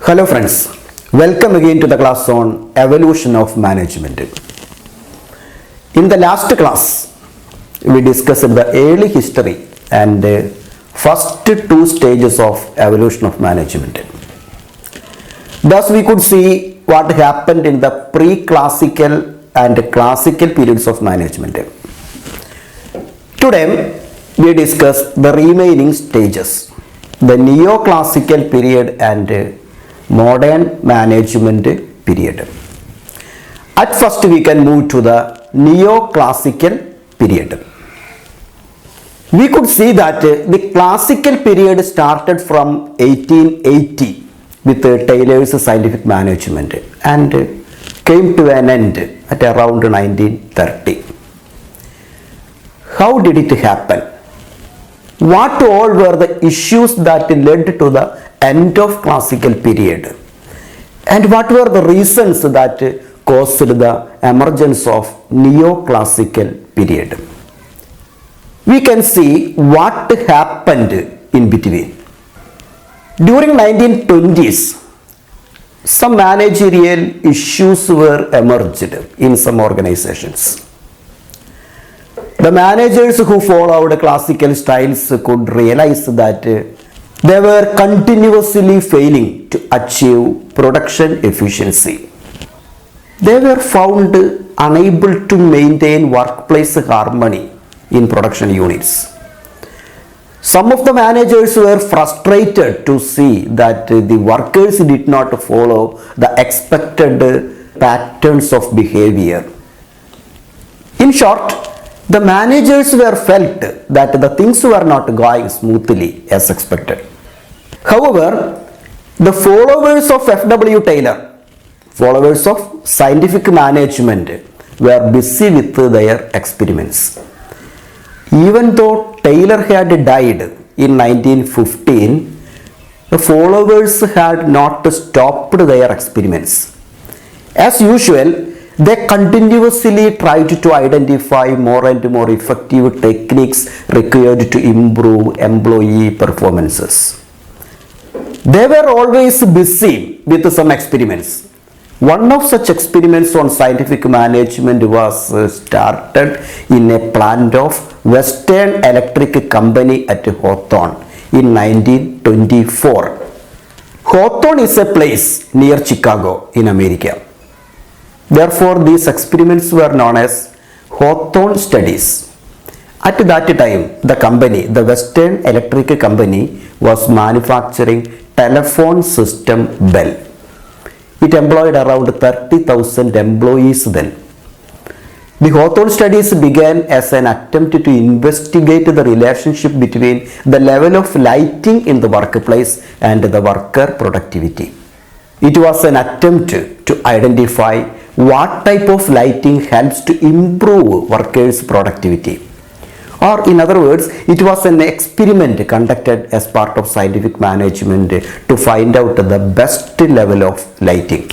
Hello friends, welcome again to the class on evolution of management. In the last class, we discussed the early history and first two stages of evolution of management. Thus we could see what happened in the pre-classical and classical periods of management. Today we discuss the remaining stages, the neoclassical period and modern management period. At first we can move to the neoclassical period. We could see that the classical period started from 1880 with Taylor's scientific management and came to an end at around 1930. How did it happen? What all were the issues that led to the end of classical period, and what were the reasons that caused the emergence of neoclassical period? We can see what happened in between. During 1920s, some managerial issues were emerged in some organizations. The managers who followed classical styles could realize that they were continuously failing to achieve production efficiency. They were found unable to maintain workplace harmony in production units. Some of the managers were frustrated to see that the workers did not follow the expected patterns of behavior. In short, the managers were felt that the things were not going smoothly as expected. However, the followers of F.W. Taylor, followers of scientific management, were busy with their experiments. Even though Taylor had died in 1915, the followers had not stopped their experiments. As usual, they continuously tried to identify more and more effective techniques required to improve employee performances. They were always busy with some experiments. One of such experiments on scientific management was started in a plant of Western Electric Company at Hawthorne in 1924. Hawthorne is a place near Chicago in America. Therefore, these experiments were known as Hawthorne studies. At that time, the company, the Western Electric Company, was manufacturing telephone system Bell. It employed around 30,000 employees then. The Hawthorne studies began as an attempt to investigate the relationship between the level of lighting in the workplace and the worker productivity. It was an attempt to identify what type of lighting helps to improve workers' productivity. Or in other words, it was an experiment conducted as part of scientific management to find out the best level of lighting.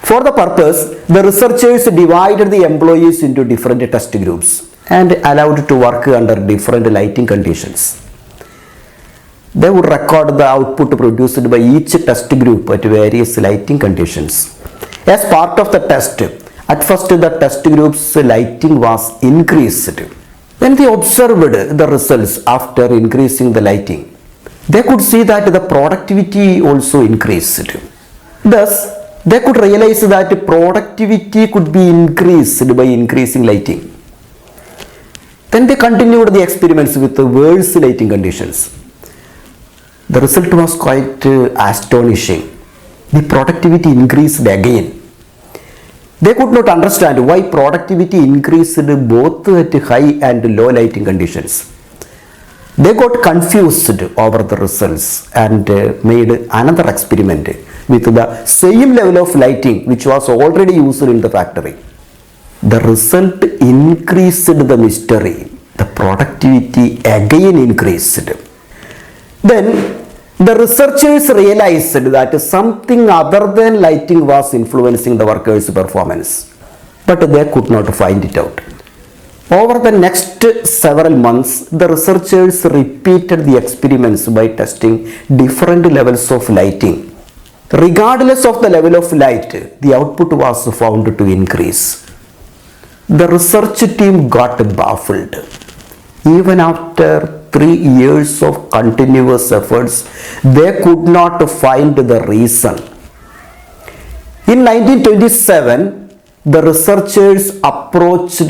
For the purpose, the researchers divided the employees into different test groups and allowed to work under different lighting conditions. They would record the output produced by each test group at various lighting conditions. As part of the test, at first the test group's lighting was increased. When they observed the results after increasing the lighting, they could see that the productivity also increased. Thus, they could realize that productivity could be increased by increasing lighting. Then they continued the experiments with the worse lighting conditions. The result was quite astonishing. The productivity increased again. They could not understand why productivity increased both at high and low lighting conditions. They got confused over the results and made another experiment with the same level of lighting which was already used in the factory. The result increased the mystery. The productivity again increased. Then the researchers realized that something other than lighting was influencing the workers' performance, but they could not find it out. Over the next several months, the researchers repeated the experiments by testing different levels of lighting Regardless of the level of light, the output was found to increase. The research team got baffled. Even after 3 years of continuous efforts, they could not find the reason. In 1927, the researchers approached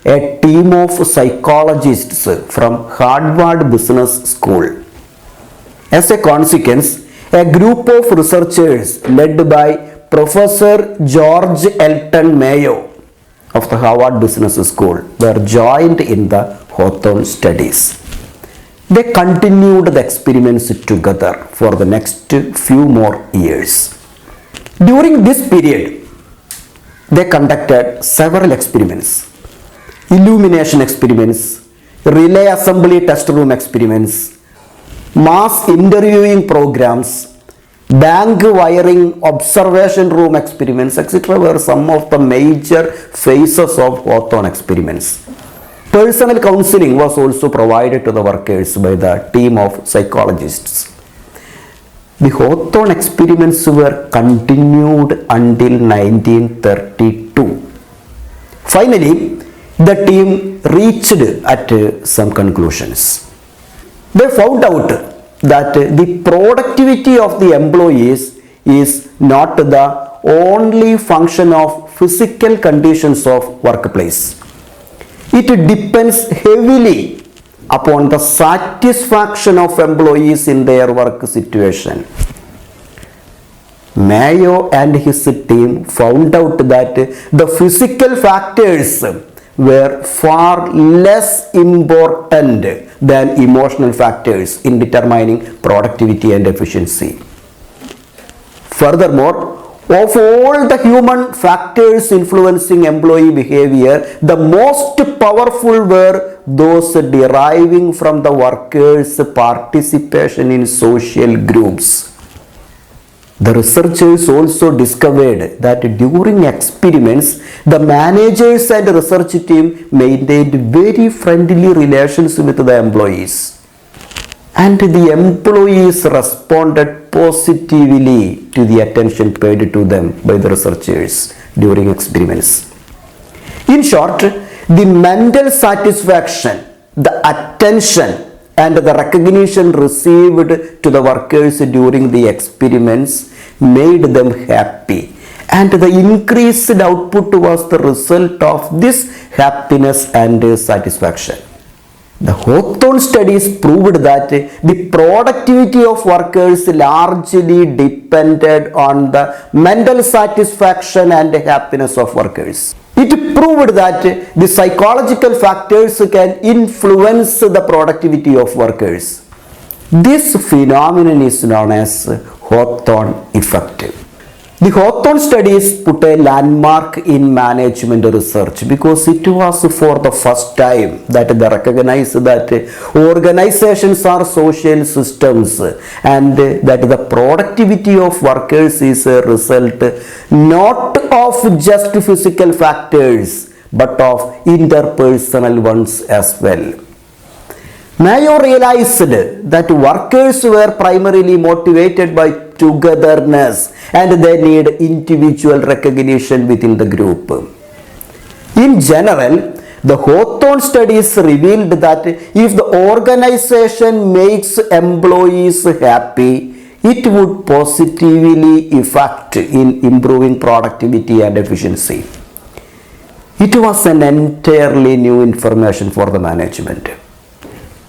a team of psychologists from Harvard Business School. As a consequence, a group of researchers led by Professor George Elton Mayo of the Harvard Business School were joined in the Hawthorne studies. They continued the experiments together for the next few more years. During this period, they conducted several experiments: illumination experiments, relay assembly test room experiments, mass interviewing programs, bank wiring observation room experiments, etc. were some of the major phases of Hawthorne experiments. Personal counseling was also provided to the workers by the team of psychologists. The Hawthorne experiments were continued until 1932. Finally, the team reached at some conclusions. They found out that the productivity of the employees is not the only function of physical conditions of workplace. It depends heavily upon the satisfaction of employees in their work situation. Mayo and his team found out that the physical factors were far less important than emotional factors in determining productivity and efficiency. Furthermore, of all the human factors influencing employee behavior, the most powerful were those deriving from the workers' participation in social groups. The researchers also discovered that during experiments, the managers and research team maintained very friendly relations with the employees, and the employees responded positively to the attention paid to them by the researchers during experiments. In short, the mental satisfaction, the attention, and the recognition received to the workers during the experiments made them happy, and the increased output was the result of this happiness and satisfaction. The Hawthorne studies proved that the productivity of workers largely depended on the mental satisfaction and happiness of workers. It proved that the psychological factors can influence the productivity of workers. This phenomenon is known as Hawthorne effect. The Hawthorne studies put a landmark in management research because it was for the first time that they recognized that organizations are social systems and that the productivity of workers is a result not of just physical factors but of interpersonal ones as well. Mayo realized that workers were primarily motivated by togetherness and they need individual recognition within the group. In general, the Hawthorne studies revealed that if the organization makes employees happy, it would positively affect in improving productivity and efficiency. It was an entirely new information for the management.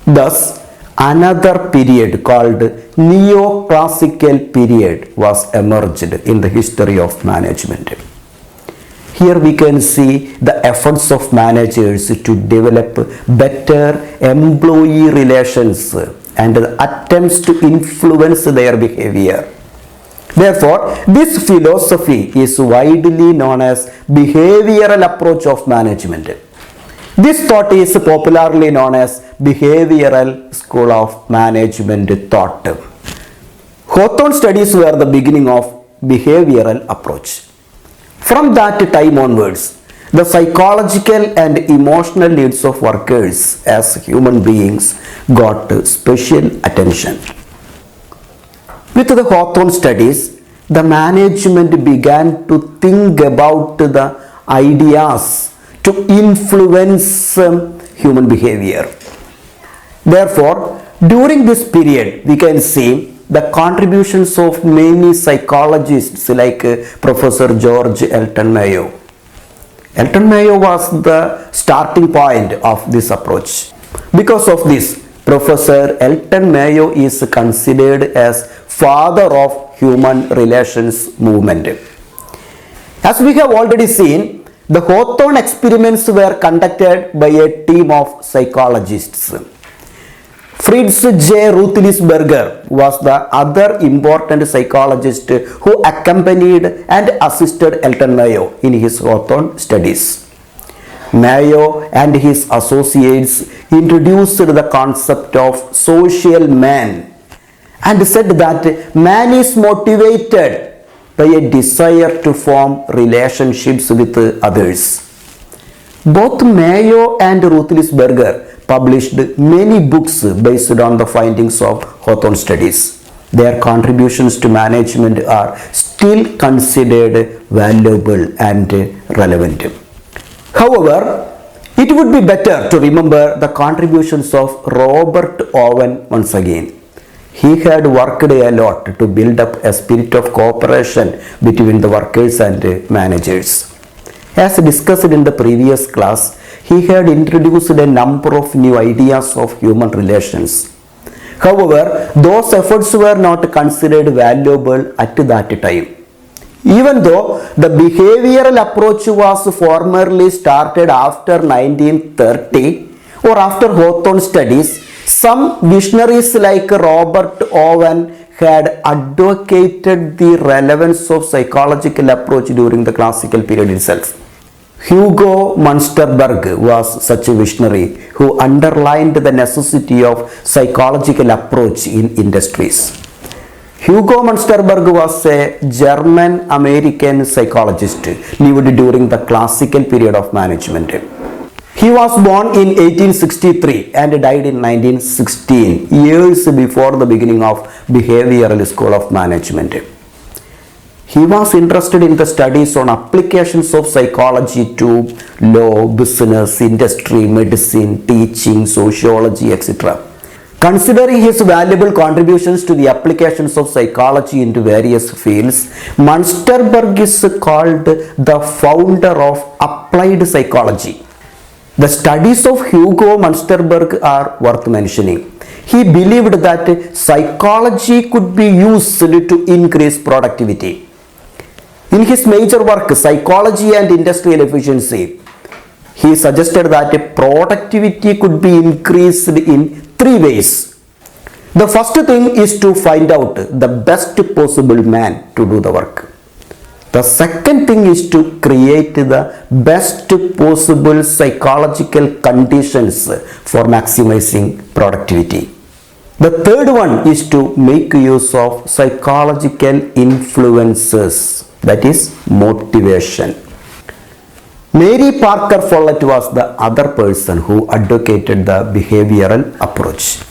Thus, another period called neoclassical period was emerged in the history of management. Here we can see the efforts of managers to develop better employee relations and the attempts to influence their behavior. Therefore, this philosophy is widely known as behavioral approach of management. This thought is popularly known as behavioral school of management thought. Hawthorne studies were the beginning of behavioral approach. From that time onwards, the psychological and emotional needs of workers as human beings got special attention. With the Hawthorne studies, the management began to think about the ideas to influence human behavior. Therefore, during this period, we can see the contributions of many psychologists like Professor George Elton Mayo. Elton Mayo was the starting point of this approach. Because of this, Professor Elton Mayo is considered as father of human relations movement. As we have already seen, the Hawthorne experiments were conducted by a team of psychologists. Fritz J. Ruthlisberger was the other important psychologist who accompanied and assisted Elton Mayo in his Hawthorne studies. Mayo and his associates introduced the concept of social man and said that man is motivated by a desire to form relationships with others. Both Mayo and Ruthlisberger published many books based on the findings of Hawthorne studies. Their contributions to management are still considered valuable and relevant. However, it would be better to remember the contributions of Robert Owen once again. He had worked a lot to build up a spirit of cooperation between the workers and managers. As discussed in the previous class, he had introduced a number of new ideas of human relations. However, those efforts were not considered valuable at that time. Even though the behavioral approach was formerly started after 1930 or after Hawthorne studies, some visionaries like Robert Owen had advocated the relevance of psychological approach during the classical period itself. Hugo Munsterberg was such a visionary who underlined the necessity of psychological approach in industries. Hugo Munsterberg was a German-American psychologist lived during the classical period of management. He was born in 1863 and died in 1916, years before the beginning of Behavioral School of Management. He was interested in the studies on applications of psychology to law, business, industry, medicine, teaching, sociology, etc. Considering his valuable contributions to the applications of psychology into various fields, Munsterberg is called the founder of applied psychology. The studies of Hugo Munsterberg are worth mentioning. He believed that psychology could be used to increase productivity. In his major work, Psychology and Industrial Efficiency, he suggested that productivity could be increased in three ways. The first thing is to find out the best possible man to do the work. The second thing is to create the best possible psychological conditions for maximizing productivity. The third one is to make use of psychological influences, that is motivation. Mary Parker Follett was the other person who advocated the behavioral approach.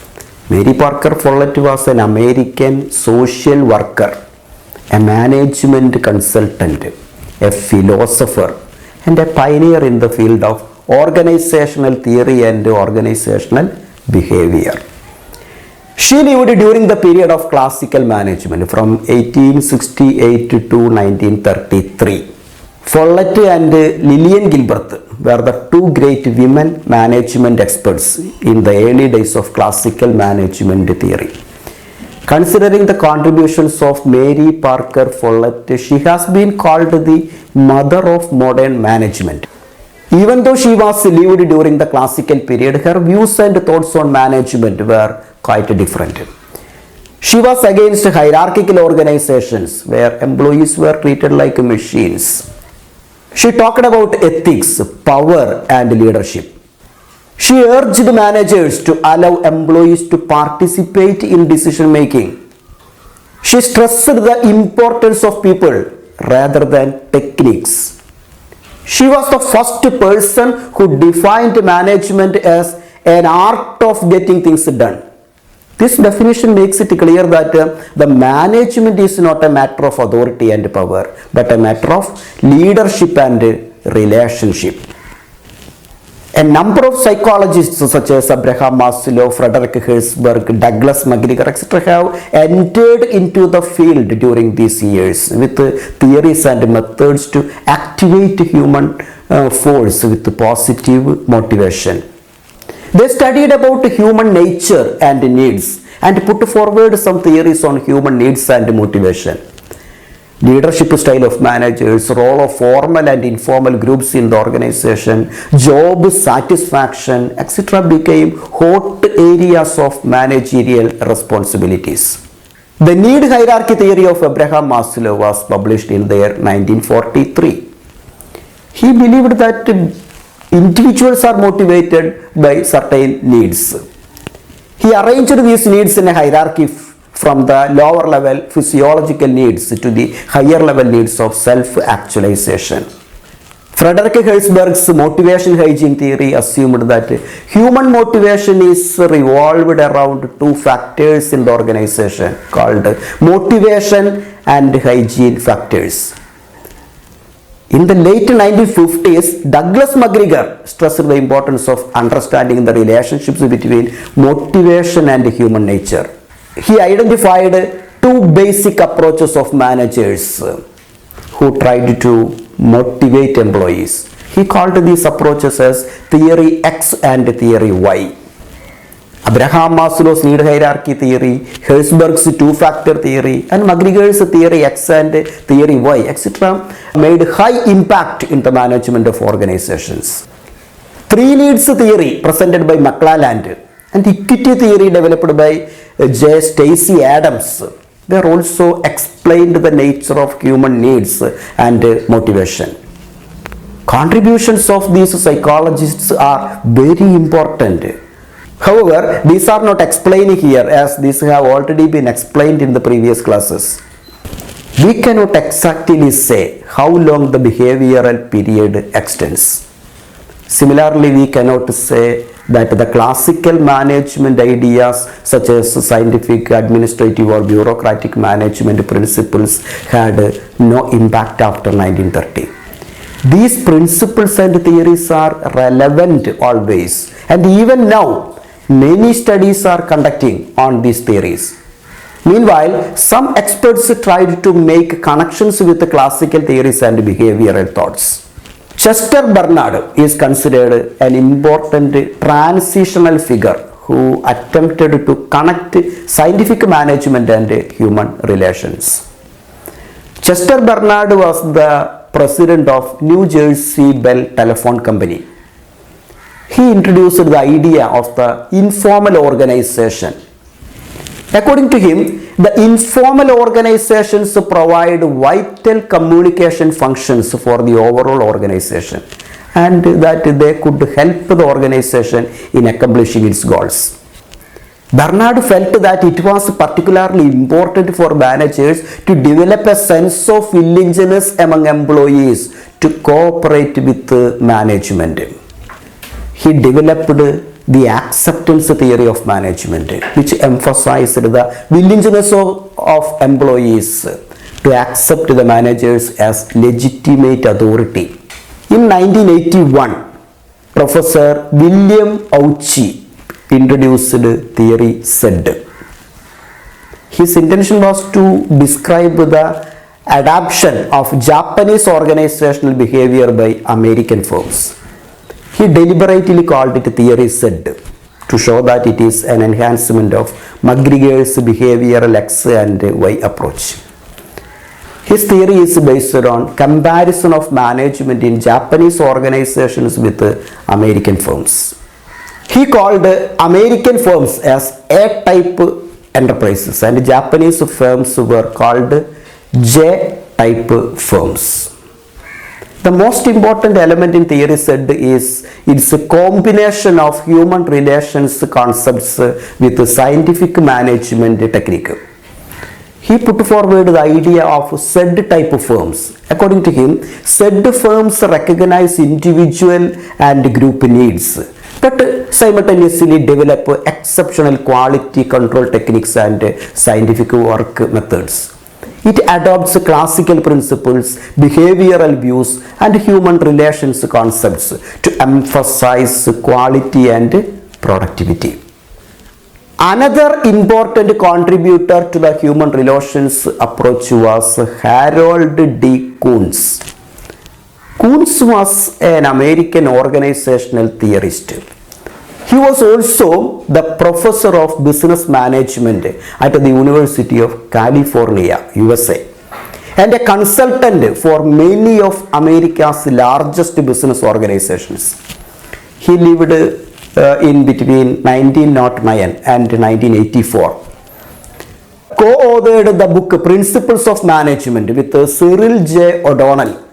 Mary Parker Follett was an American social worker, a management consultant, a philosopher, and a pioneer in the field of organizational theory and organizational behavior. She lived during the period of classical management from 1868 to 1933. Follett and Lillian Gilbert were the two great women management experts in the early days of classical management theory. Considering the contributions of Mary Parker Follett, she has been called the mother of modern management. Even though she was lived during the classical period, her views and thoughts on management were quite different. She was against hierarchical organizations where employees were treated like machines. She talked about ethics, power, and leadership. She urged managers to allow employees to participate in decision making. She stressed the importance of people rather than techniques. She was the first person who defined management as an art of getting things done. This definition makes it clear that the management is not a matter of authority and power, but a matter of leadership and relationship. A number of psychologists such as Abraham Maslow, Frederick Herzberg, Douglas McGregor, etc. have entered into the field during these years with theories and methods to activate human force with positive motivation. They studied about human nature and needs and put forward some theories on human needs and motivation. Leadership style of managers, role of formal and informal groups in the organization, job satisfaction, etc. became hot areas of managerial responsibilities. The need hierarchy theory of Abraham Maslow was published in the year 1943. He believed that individuals are motivated by certain needs. He arranged these needs in a hierarchy from the lower level physiological needs to the higher level needs of self-actualization. Frederick Herzberg's motivation hygiene theory assumed that human motivation is revolved around two factors in the organization called motivation and hygiene factors. In the late 1950s, Douglas McGregor stressed the importance of understanding the relationships between motivation and human nature. He identified two basic approaches of managers who tried to motivate employees. He called these approaches as Theory X and Theory Y. Abraham Maslow's need hierarchy theory, Herzberg's two-factor theory, and McGregor's Theory X and Theory Y, etc. made high impact in the management of organizations. Three needs theory presented by McClelland and equity theory developed by J. Stacey Adams were also explained the nature of human needs and motivation. Contributions of these psychologists are very important. However, these are not explained here as these have already been explained in the previous classes. We cannot exactly say how long the behavioral period extends. Similarly, we cannot say that the classical management ideas such as scientific, administrative or bureaucratic management principles had no impact after 1930. These principles and theories are relevant always, and even now many studies are conducting on these theories. Meanwhile, some experts tried to make connections with the classical theories and behavioral thoughts. Chester Bernard is considered an important transitional figure who attempted to connect scientific management and human relations. Chester Bernard was the president of New Jersey Bell Telephone Company. He introduced the idea of the informal organization. According to him, the informal organizations provide vital communication functions for the overall organization and that they could help the organization in accomplishing its goals. Bernard felt that it was particularly important for managers to develop a sense of willingness among employees to cooperate with management. He developed the acceptance theory of management, which emphasized the willingness of employees to accept the managers as legitimate authority. In 1981, Professor William Auchi introduced theory Z. His intention was to describe the adoption of Japanese organizational behavior by American firms. He deliberately called it Theory Z to show that it is an enhancement of McGregor's behavioral X and Y approach. His theory is based on comparison of management in Japanese organizations with American firms. He called American firms as A-type enterprises and Japanese firms were called J-type firms. The most important element in Theory Z is its a combination of human relations concepts with scientific management technique. He put forward the idea of Z-type firms. According to him, Z firms recognize individual and group needs, but simultaneously develop exceptional quality control techniques and scientific work methods. It adopts classical principles, behavioral views, and human relations concepts to emphasize quality and productivity. Another important contributor to the human relations approach was Harold D. Kuntz. Kuntz was an American organizational theorist. He was also the professor of business management at the University of California, USA, and a consultant for many of America's largest business organizations. He lived in between 1909 and 1984. Co-authored the book Principles of Management with Cyril J. O'Donnell,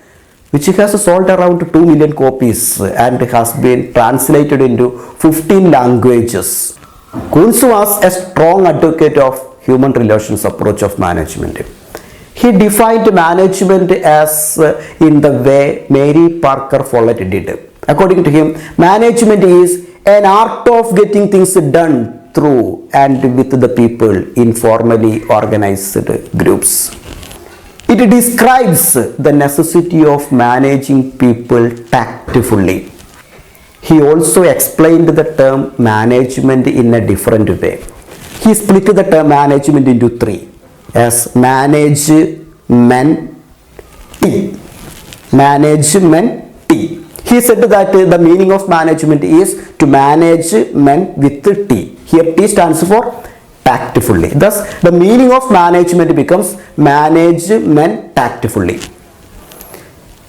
which has sold around 2 million copies and has been translated into 15 languages. Kuntz was a strong advocate of human relations approach of management. He defined management as in the way Mary Parker Follett did. According to him, management is an art of getting things done through and with the people in formally organized groups. It describes the necessity of managing people tactfully. He also explained the term management in a different way. He split the term management into three as management. He said that the meaning of management is to manage men with T. Here T stands for tactfully. Thus, the meaning of management becomes management tactfully.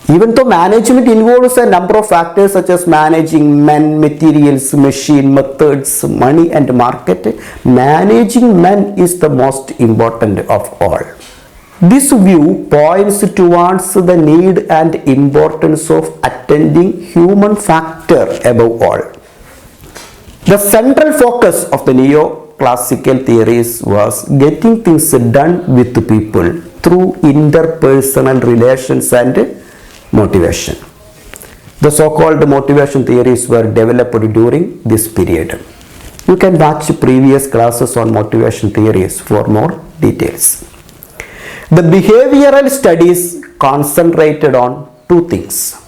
Even though management involves a number of factors such as managing men, materials, machine, methods, money and market, managing men is the most important of all. This view points towards the need and importance of attending human factor above all. The central focus of the neoclassical theories was getting things done with people through interpersonal relations and motivation. The so-called motivation theories were developed during this period. You can watch previous classes on motivation theories for more details. The behavioral studies concentrated on two things.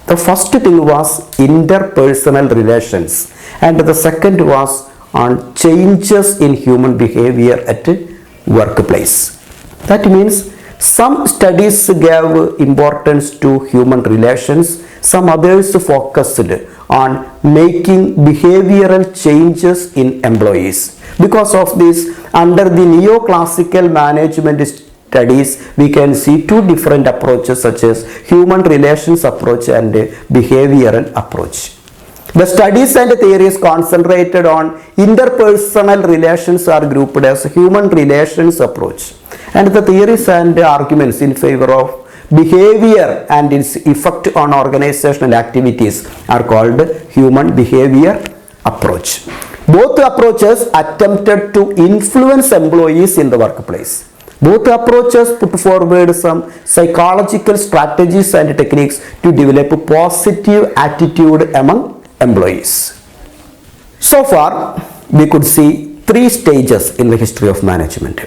The first thing was interpersonal relations, and the second was on changes in human behavior at workplace. That means some studies gave importance to human relations, some others focused on making behavioral changes in employees. Because of this, under the neoclassical management studies, we can see two different approaches such as human relations approach and behavioral approach. The studies and theories concentrated on interpersonal relations are grouped as human relations approach, and the theories and arguments in favor of behavior and its effect on organizational activities are called human behavior approach. Both approaches attempted to influence employees in the workplace. Both approaches put forward some psychological strategies and techniques to develop a positive attitude among employees. So far, we could see three stages in the history of management.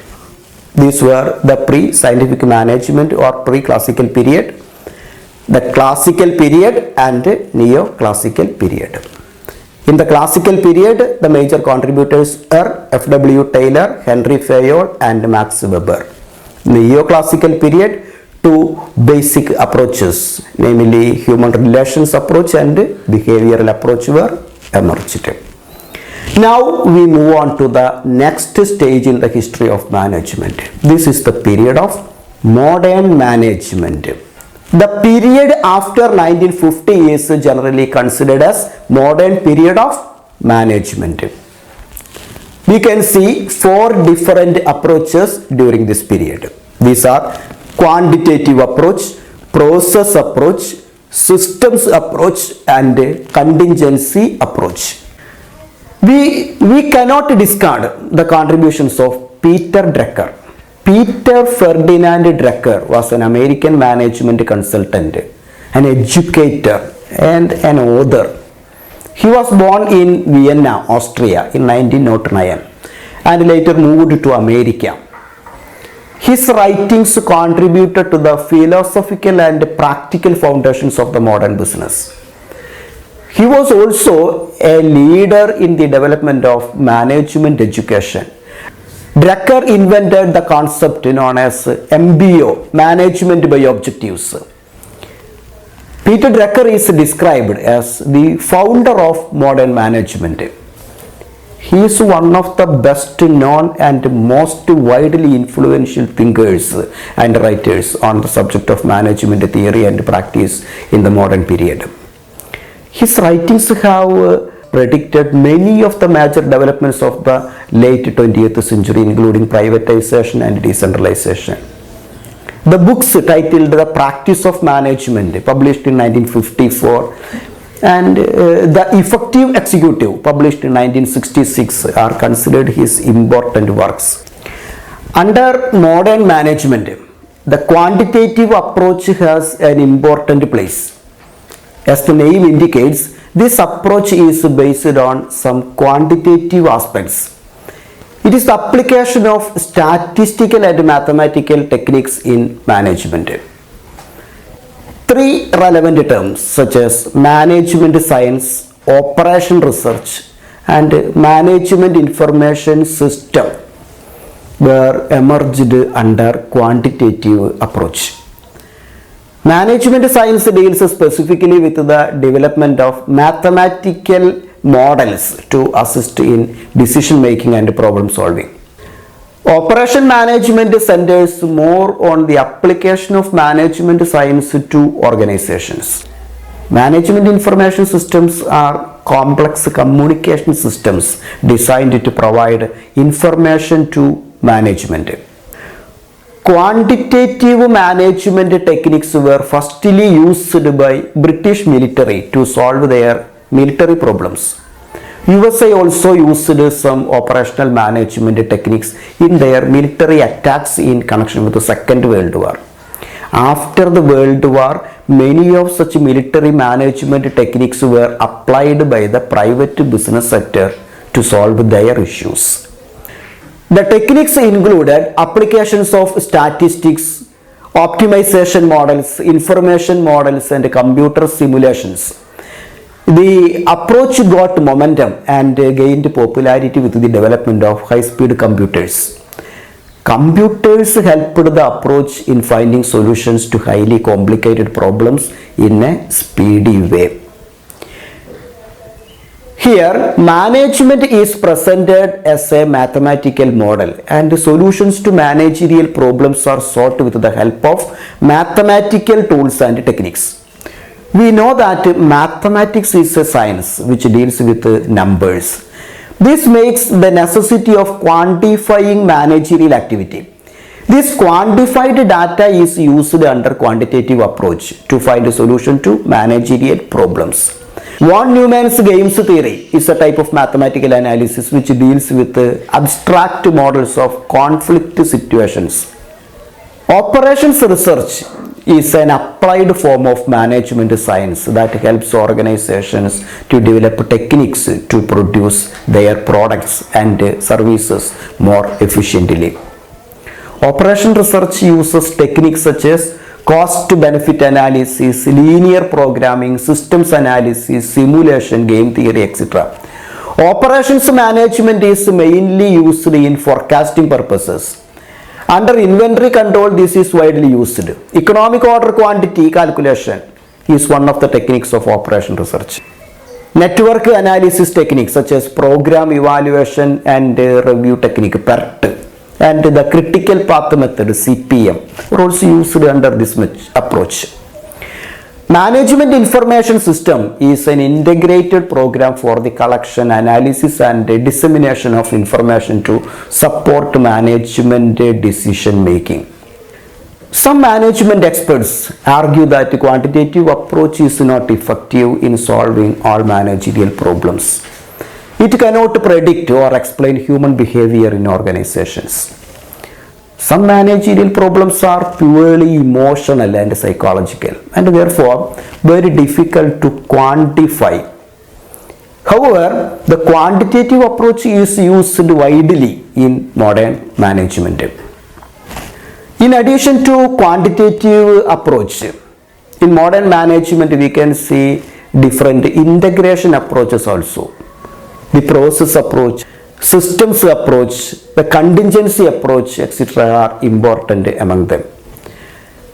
These were the pre-scientific management or pre-classical period, the classical period and neoclassical period. In the classical period, the major contributors are F.W. Taylor, Henry Fayol and Max Weber. In the neoclassical period, two basic approaches, namely human relations approach and behavioral approach, were emerged. Now we move on to the next stage in the history of management. This is the period of modern management. The period after 1950 is generally considered as modern period of management. We can see four different approaches during this period. These are quantitative approach, process approach, systems approach and contingency approach. We cannot discard the contributions of Peter Drucker. Peter Ferdinand Drucker was an American management consultant, an educator and an author. He was born in Vienna, Austria in 1909 and later moved to America. His writings contributed to the philosophical and practical foundations of the modern business. He was also a leader in the development of management education. Drucker invented the concept known as MBO, Management by Objectives. Peter Drucker is described as the founder of modern management. He is one of the best known and most widely influential thinkers and writers on the subject of management theory and practice in the modern period. His writings have predicted many of the major developments of the late 20th century, including privatization and decentralization. The books titled The Practice of Management, published in 1954, and The Effective Executive, published in 1966, are considered his important works. Under modern management, the quantitative approach has an important place. As the name indicates, this approach is based on some quantitative aspects. It is the application of statistical and mathematical techniques in management. Three relevant terms such as management science, operation research, and management information system were emerged under quantitative approach. Management science deals specifically with the development of mathematical models to assist in decision making and problem solving. Operation management centers more on the application of management science to organizations. Management information systems are complex communication systems designed to provide information to management. Quantitative management techniques were firstly used by British military to solve their military problems. USA also used some operational management techniques in their military attacks in connection with the Second World War. After the World War, many of such military management techniques were applied by the private business sector to solve their issues. The techniques included applications of statistics, optimization models, information models, and computer simulations. The approach got momentum and gained popularity with the development of high-speed computers. Computers helped the approach in finding solutions to highly complicated problems in a speedy way. Here, management is presented as a mathematical model and solutions to managerial problems are sought with the help of mathematical tools and techniques. We know that mathematics is a science which deals with numbers. This makes the necessity of quantifying managerial activity. This quantified data is used under quantitative approach to find a solution to managerial problems. Von Neumann's games theory is a type of mathematical analysis which deals with abstract models of conflict situations. Operations research is an applied form of management science that helps organizations to develop techniques to produce their products and services more efficiently. Operation research uses techniques such as cost-benefit analysis, linear programming, systems analysis, simulation, game theory, etc. Operations management is mainly used in forecasting purposes. Under inventory control, this is widely used. Economic order quantity calculation is one of the techniques of operation research. Network analysis techniques such as program evaluation and review technique PERT and the critical path method CPM are also used under this approach. Management information system is an integrated program for the collection, analysis and dissemination of information to support management decision making. Some management experts argue that the quantitative approach is not effective in solving all managerial problems. It cannot predict or explain human behavior in organizations. Some managerial problems are purely emotional and psychological and therefore very difficult to quantify. However, the quantitative approach is used widely in modern management. In addition to quantitative approach, in modern management we can see different integration approaches also. The process approach, systems approach, the contingency approach, etc. are important among them.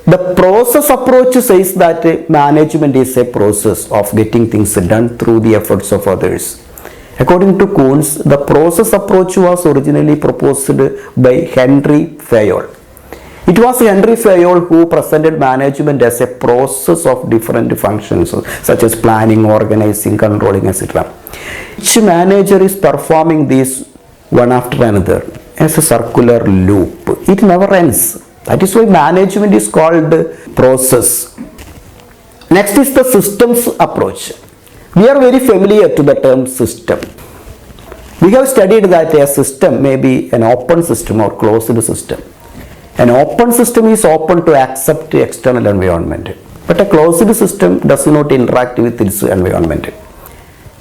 The process approach says that management is a process of getting things done through the efforts of others. According to Kuhns, the process approach was originally proposed by Henry Fayol. It was Henry Fayol who presented management as a process of different functions such as planning, organizing, controlling, etc. Each manager is performing this one after another as a circular loop. It never ends. That is why management is called process. Next is the systems approach. We are very familiar to the term system. We have studied that a system may be an open system or closed system. An open system is open to accept the external environment, but a closed system does not interact with its environment.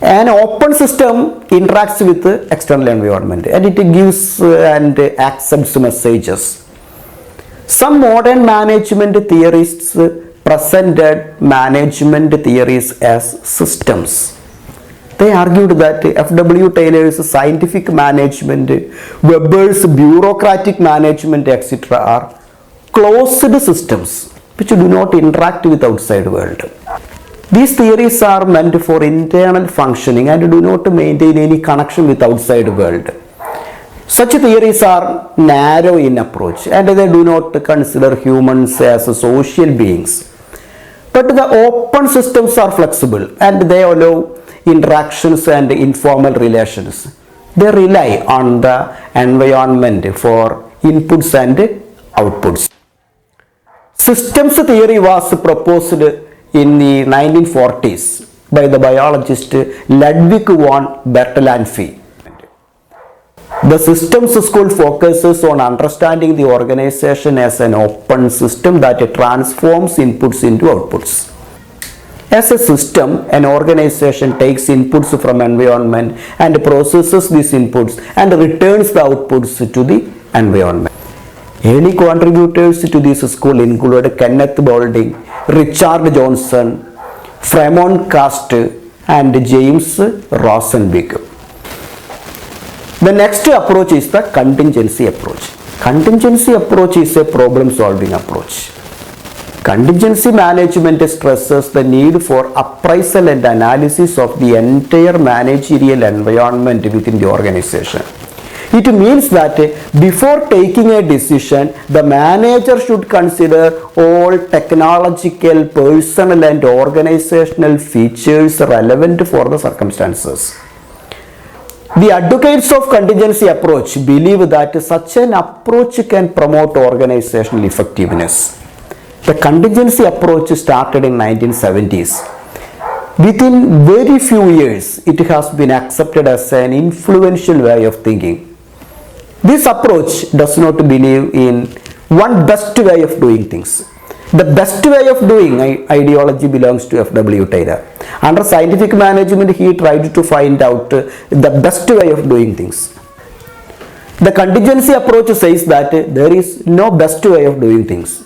An open system interacts with the external environment and it gives and accepts messages. Some modern management theorists presented management theories as systems. They argued that F.W. Taylor's scientific management, Weber's bureaucratic management, etc. are closed systems which do not interact with the outside world. These theories are meant for internal functioning and do not maintain any connection with the outside world. Such theories are narrow in approach and they do not consider humans as social beings. But the open systems are flexible and they allow interactions and informal relations. They rely on the environment for inputs and outputs. Systems theory was proposed in the 1940s by the biologist Ludwig von Bertalanffy. The systems school focuses on understanding the organization as an open system that transforms inputs into outputs. As a system, an organization takes inputs from environment and processes these inputs and returns the outputs to the environment. Early contributors to this school include Kenneth Boulding, Richard Johnson, Fremont Cast, and James Rosenberg. The next approach is the contingency approach. Contingency approach is a problem-solving approach. Contingency management stresses the need for appraisal and analysis of the entire managerial environment within the organization. It means that before taking a decision, the manager should consider all technological, personal, and organizational features relevant for the circumstances. The advocates of contingency approach believe that such an approach can promote organizational effectiveness. The contingency approach started in 1970s. Within very few years, it has been accepted as an influential way of thinking. This approach does not believe in one best way of doing things. The best way of doing ideology belongs to F.W. Taylor. Under scientific management, he tried to find out the best way of doing things. The contingency approach says that there is no best way of doing things.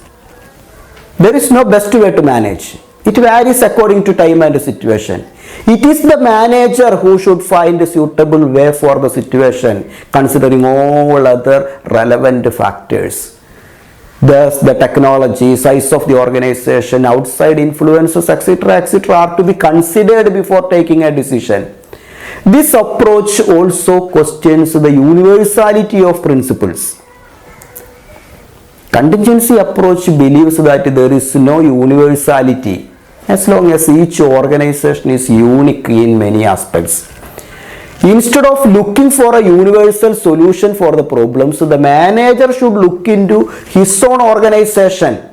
There is no best way to manage. It varies according to time and situation. It is the manager who should find a suitable way for the situation, considering all other relevant factors. Thus, the technology, size of the organization, outside influences, etc., are to be considered before taking a decision. This approach also questions the universality of principles. Contingency approach believes that there is no universality as long as each organization is unique in many aspects. Instead of looking for a universal solution for the problems, the manager should look into his own organization,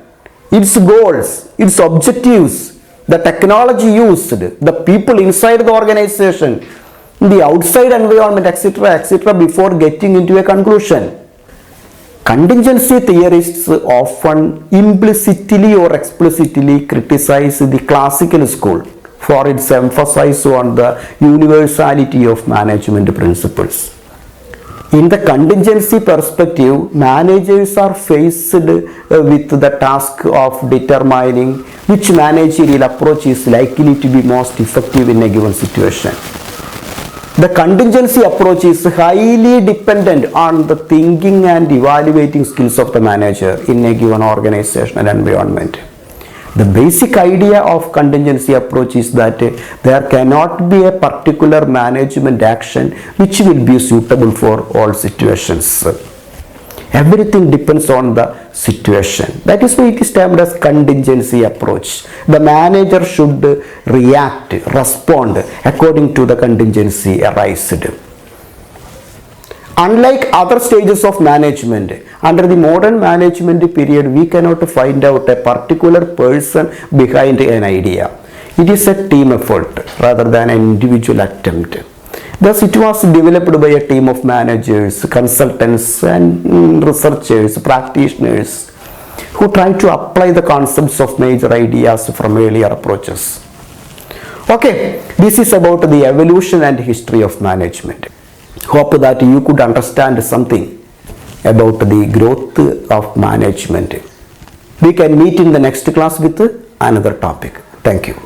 its goals, its objectives, the technology used, the people inside the organization, the outside environment, etc., before getting into a conclusion. Contingency theorists often implicitly or explicitly criticize the classical school for its emphasis on the universality of management principles. In the contingency perspective, managers are faced with the task of determining which managerial approach is likely to be most effective in a given situation. The contingency approach is highly dependent on the thinking and evaluating skills of the manager in a given organizational environment. The basic idea of contingency approach is that there cannot be a particular management action which will be suitable for all situations. Everything depends on the situation. That is why it is termed as contingency approach. The manager should respond according to the contingency arised. Unlike other stages of management, under the modern management period, we cannot find out a particular person behind an idea. It is a team effort rather than an individual attempt. Thus, it was developed by a team of managers, consultants, and researchers, practitioners who try to apply the concepts of major ideas from earlier approaches. Okay, this is about the evolution and history of management. Hope that you could understand something about the growth of management. We can meet in the next class with another topic. Thank you.